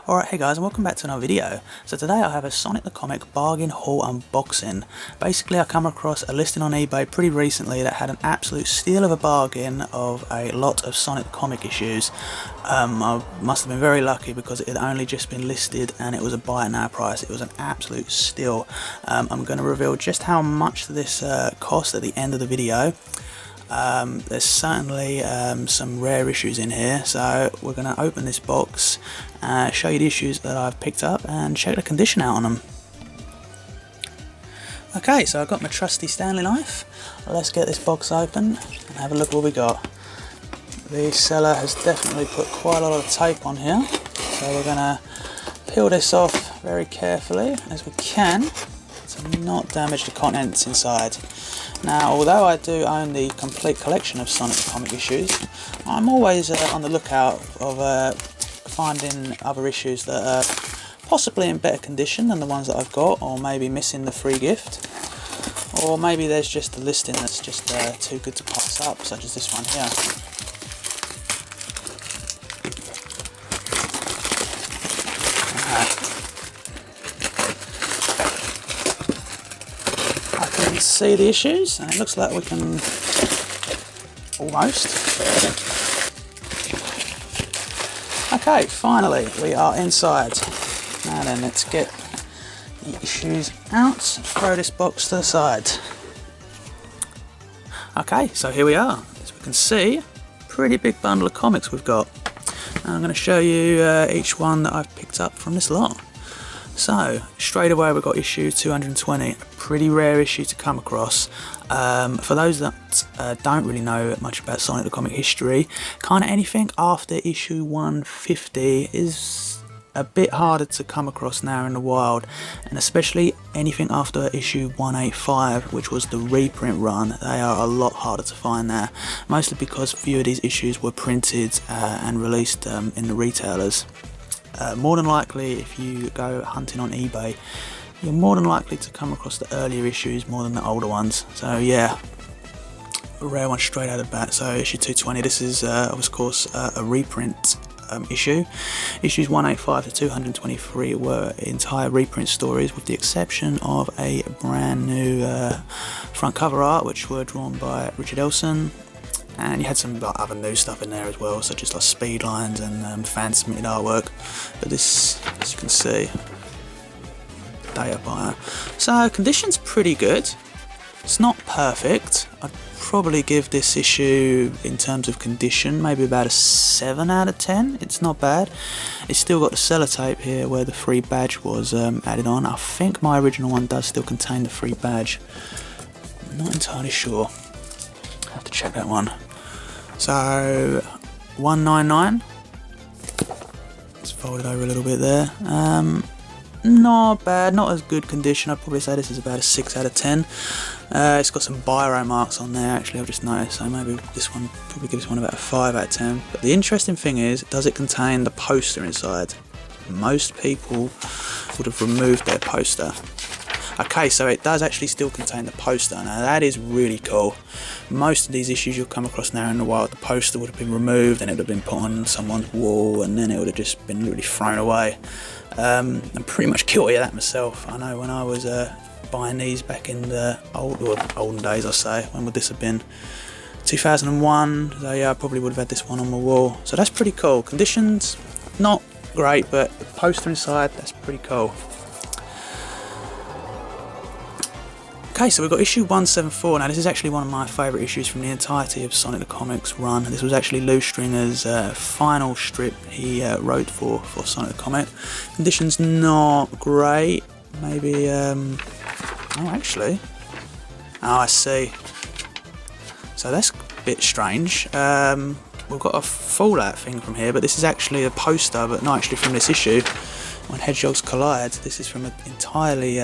Alright, hey guys, and welcome back to another video. So today I have a Sonic the Comic bargain haul unboxing. Basically I come across a listing on eBay pretty recently that had an absolute steal of a bargain of a lot of Sonic the Comic issues. I must have been very lucky because it had only just been listed and it was a buy it now price. It was an absolute steal. I'm going to reveal just how much this cost at the end of the video. There's certainly some rare issues in here, so we're going to open this box, show you the issues that I've picked up and check the condition out on them. Okay, so I've got my trusty Stanley knife. Let's get this box open and have a look what we got. The seller has definitely put quite a lot of tape on here, so we're going to peel this off very carefully as we can to not damage the contents inside. Now, although I do own the complete collection of Sonic the Comic issues, I'm always on the lookout of finding other issues that are possibly in better condition than the ones that I've got, or maybe missing the free gift, or maybe there's just a listing that's just too good to pass up, such as this one here. See the issues, and it looks like we can almost. Okay, finally we are inside. Now then, let's get the issues out, throw this box to the side. Okay, so here we are. As we can see, pretty big bundle of comics we've got. Now I'm going to show you each one that I've picked up from this lot. So, straight away we've got issue 220, a pretty rare issue to come across. For those that don't really know much about Sonic the Comic history, kind of anything after issue 150 is a bit harder to come across now in the wild, and especially anything after issue 185, which was the reprint run, they are a lot harder to find now, mostly because a few of these issues were printed and released in the retailers. More than likely, if you go hunting on eBay, you're more than likely to come across the earlier issues more than the older ones. So yeah, a rare one straight out of the bat. So issue 220, this is of course a reprint issue. Issues 185 to 223 were entire reprint stories, with the exception of a brand new front cover art, which were drawn by Richard Elson. And you had some other new stuff in there as well, such as like speed lines and fan submitted artwork. But this, as you can see, data buyer. So condition's pretty good. It's not perfect. I'd probably give this issue, in terms of condition, maybe about a 7 out of 10. It's not bad. It's still got the sellotape here where the free badge was added on. I think my original one does still contain the free badge. I'm not entirely sure. I have to check that one. So 199. It's folded over a little bit there. Not bad, not as good condition. I'd probably say this is about a 6 out of 10. It's got some biro marks on there, actually, I've just noticed, so maybe this one, probably give this one about a 5 out of 10. But the interesting thing is, does it contain the poster inside? Most people would have removed their poster. Okay, so it does actually still contain the poster. Now that is really cool. Most of these issues you'll come across now in the wild, the poster would have been removed and it would have been put on someone's wall, and then it would have just been literally thrown away. I'm pretty much guilty of that myself. I know when I was buying these back in the olden days, I say, when would this have been? 2001, so yeah, I probably would have had this one on my wall. So that's pretty cool. Conditions, not great, but the poster inside, that's pretty cool. Okay, so we've got issue 174. Now this is actually one of my favourite issues from the entirety of Sonic the Comic's run. This was actually Lou Stringer's final strip he wrote for Sonic the Comic. Conditions not great. Maybe, oh actually, oh I see. So that's a bit strange. We've got a fallout thing from here, but this is actually a poster, but not actually from this issue. When Hedgehogs Collide, this is from an entirely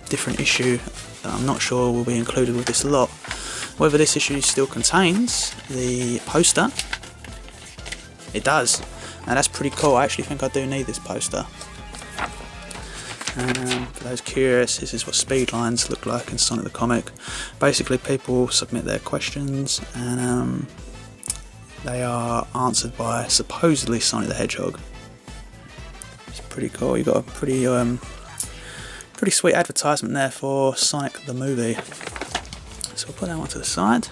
different issue that I'm not sure will be included with this lot. Whether this issue still contains the poster, it does. Now that's pretty cool. I actually think I do need this poster. For those curious, this is what speed lines look like in Sonic the Comic. Basically, people submit their questions and they are answered by supposedly Sonic the Hedgehog. pretty cool. You got a pretty pretty sweet advertisement there for Sonic the movie. So we'll put that one to the side.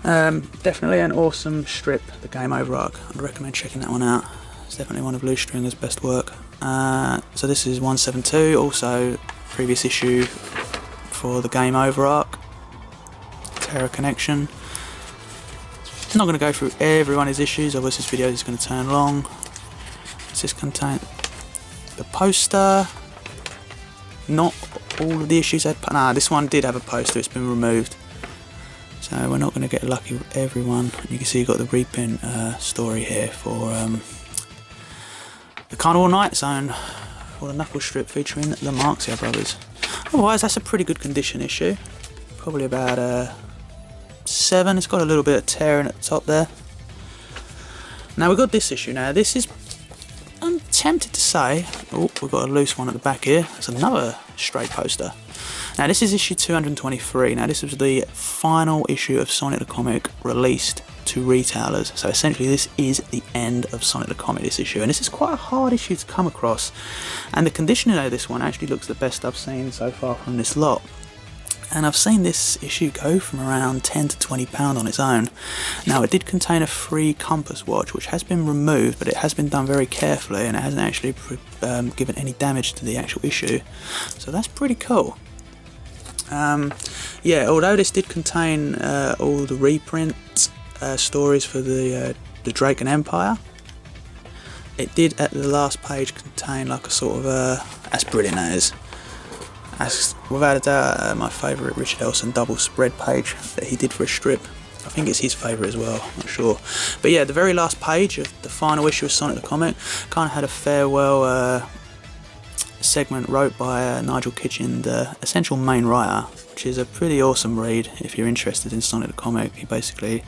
Definitely an awesome strip, the Game Over arc. I'd recommend checking that one out. It's definitely one of Loose Stringer's best work. So this is 172, also previous issue for the Game Over arc, Terror Connection. I'm not going to go through every one of his issues, otherwise this video is going to turn long. Does this contain the poster? Not all of the issues had. Nah, this one did have a poster, it's been removed. So we're not going to get lucky with everyone. You can see you've got the reprint story here for the Carnival Night Zone, or the Knuckles strip featuring the Marxia brothers. Otherwise, that's a pretty good condition issue. Probably about 7. It's got a little bit of tearing at the top there. Now we've got this issue. Now this is, I'm tempted to say, oh, we've got a loose one at the back here. There's another stray poster. Now this is issue 223. Now this was the final issue of Sonic the Comic released to retailers. So essentially this is the end of Sonic the Comic, this issue. And this is quite a hard issue to come across. And the conditioning of this one actually looks the best I've seen so far from this lot. And I've seen this issue go from around £10 to £20 on its own. Now it did contain a free compass watch, which has been removed, but it has been done very carefully and it hasn't actually given any damage to the actual issue. So that's pretty cool. Yeah, although this did contain all the reprint stories for the Drake and Empire, it did at the last page contain like a sort of that's brilliant, that is. That's without a doubt my favourite Richard Elson double spread page that he did for a strip. I think it's his favourite as well, I'm not sure. But yeah, the very last page of the final issue of Sonic the Comic kind of had a farewell segment wrote by Nigel Kitchen, the essential main writer, which is a pretty awesome read if you're interested in Sonic the Comic. He basically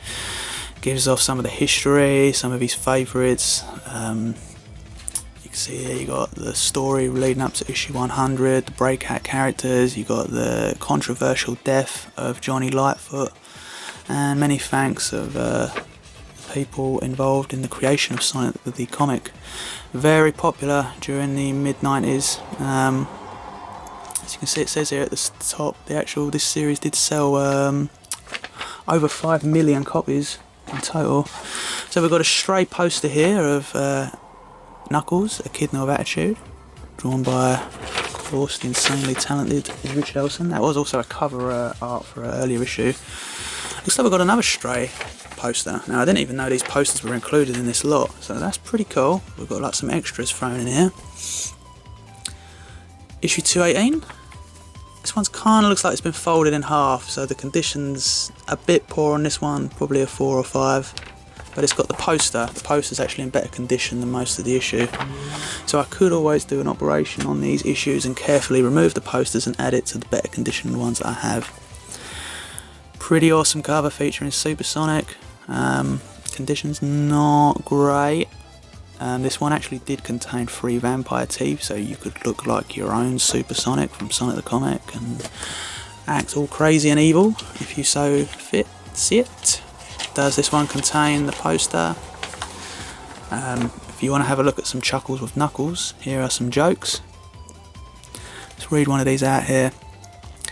gives off some of the history, some of his favourites. You can see here you got the story leading up to issue 100, the breakout characters, you got the controversial death of Johnny Lightfoot, and many thanks of people involved in the creation of Sonic the Comic. Very popular during the mid-90s. As you can see, it says here at the top, this series did sell over 5 million copies in total. So we've got a stray poster here of Knuckles, A Kid No Attitude, drawn by, of course, the insanely talented Richard Elson. That was also a cover art for an earlier issue. Looks like we've got another stray poster. Now I didn't even know these posters were included in this lot, so that's pretty cool. We've got like some extras thrown in here. Issue 218. This one's kind of looks like it's been folded in half, so the condition's a bit poor on this one, probably a 4 or 5. But it's got the poster. The poster's actually in better condition than most of the issue. So I could always do an operation on these issues and carefully remove the posters and add it to the better conditioned ones that I have. Pretty awesome cover featuring Supersonic. Conditions not great. This one actually did contain 3 vampire teeth, so you could look like your own Supersonic from Sonic the Comic and act all crazy and evil if you so fit. See it? Does this one contain the poster? If you want to have a look at some chuckles with Knuckles, here are some jokes. Let's read one of these out here.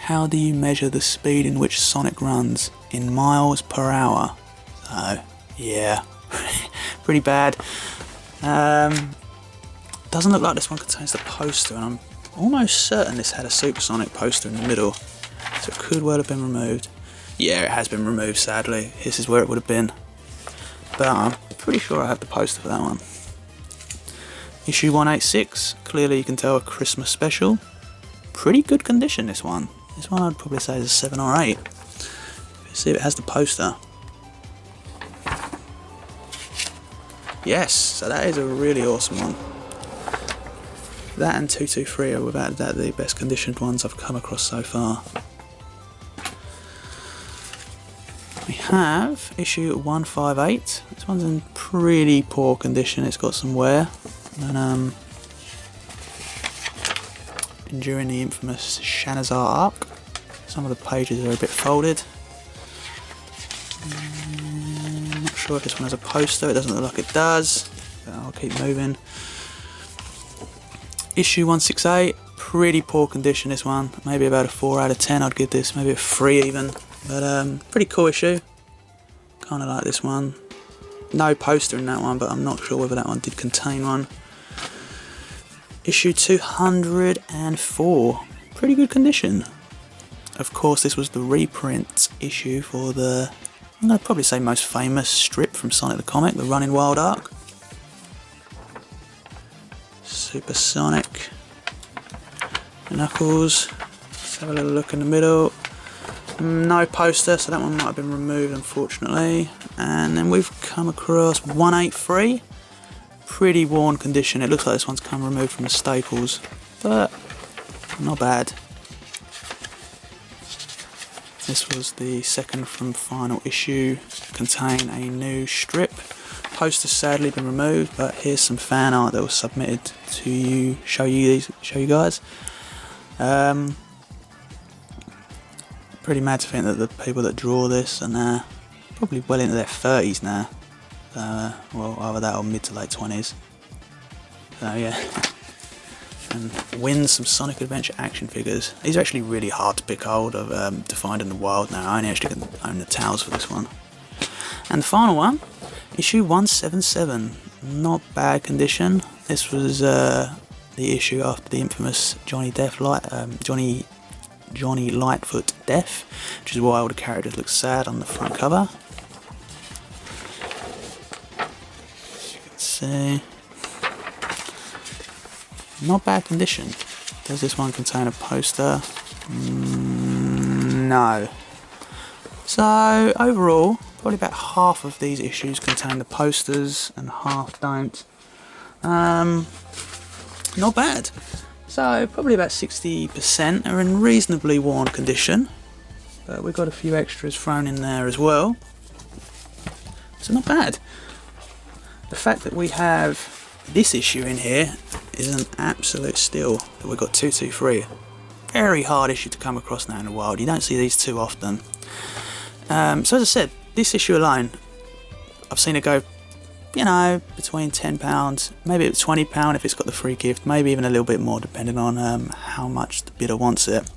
How do you measure the speed in which Sonic runs? In miles per hour. So, yeah, pretty bad. Doesn't look like this one contains the poster, and I'm almost certain this had a Supersonic poster in the middle, so it could well have been removed. Yeah, it has been removed, sadly. This is where it would have been. But I'm pretty sure I have the poster for that one. Issue 186, clearly you can tell a Christmas special. Pretty good condition, this one. This one I'd probably say is a 7 or 8. See if it has the poster. Yes, so that is a really awesome one. That and 223 are without a doubt the best conditioned ones I've come across so far. We have issue 158. This one's in pretty poor condition. It's got some wear. And during the infamous Shanazar arc, some of the pages are a bit folded. I'm not sure if this one has a poster. It doesn't look like it does. but I'll keep moving. Issue 168, pretty poor condition this one, maybe about a 4 out of 10 I'd give this, maybe a 3 even, but pretty cool issue, kind of like this one. No poster in that one, but I'm not sure whether that one did contain one. Issue 204, pretty good condition. Of course, this was the reprint issue for the, I'm going to probably say most famous strip from Sonic the Comic, the Running Wild arc. Supersonic. Knuckles. Let's have a little look in the middle. No poster, so that one might have been removed unfortunately. And then we've come across 183. Pretty worn condition. It looks like this one's come removed from the staples, but not bad. This was the second from final issue, contain a new strip. Poster's sadly been removed, but here's some fan art that was submitted to you, show you guys. Pretty mad to think that the people that draw this are probably well into their 30s now. Well, either that or mid to late 20s. So yeah. And win some Sonic Adventure action figures. These are actually really hard to pick hold of, to find in the wild now. I only actually can own the towels for this one. And the final one, issue 177. Not bad condition. This was the issue after the infamous Johnny Lightfoot death, which is why all the characters look sad on the front cover. As you can see, not bad condition. Does this one contain a poster? No. So overall, probably about half of these issues contain the posters and half don't. Not bad. So probably about 60% are in reasonably worn condition, but we've got a few extras thrown in there as well, so not bad. The fact that we have this issue in here is an absolute steal, that we've got 223. Very hard issue to come across now in the wild, you don't see these too often. So as I said, this issue alone, I've seen it go, you know, between £10, maybe £20 if it's got the free gift, maybe even a little bit more depending on how much the bidder wants it.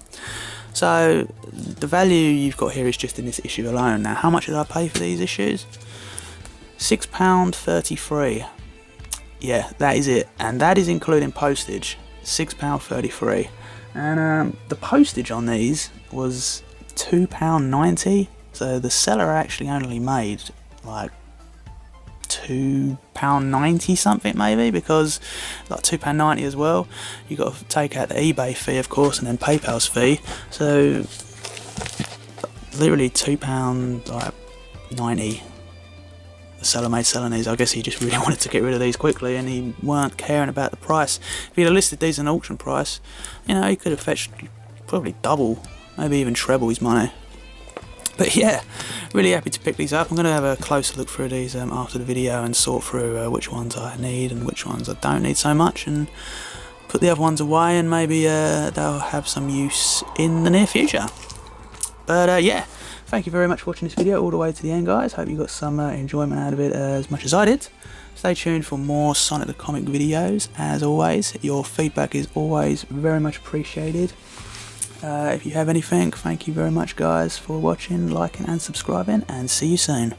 So the value you've got here is just in this issue alone. Now how much did I pay for these issues? £6.33. Yeah, that is it, and that is including postage. £6.33, and the postage on these was £2.90. So the seller actually only made like £2.90 something maybe, because like £2.90 as well, you got to take out the eBay fee of course and then PayPal's fee, so literally £2.90 the seller made selling these. I guess he just really wanted to get rid of these quickly and he weren't caring about the price. If he'd have listed these an auction price, you know, he could have fetched probably double, maybe even treble his money. But yeah, really happy to pick these up. I'm going to have a closer look through these after the video and sort through which ones I need and which ones I don't need so much, and put the other ones away, and maybe they'll have some use in the near future. But yeah, thank you very much for watching this video all the way to the end, guys. Hope you got some enjoyment out of it as much as I did. Stay tuned for more Sonic the Comic videos. As always, your feedback is always very much appreciated. If you have anything, thank you very much guys for watching, liking and subscribing, and see you soon.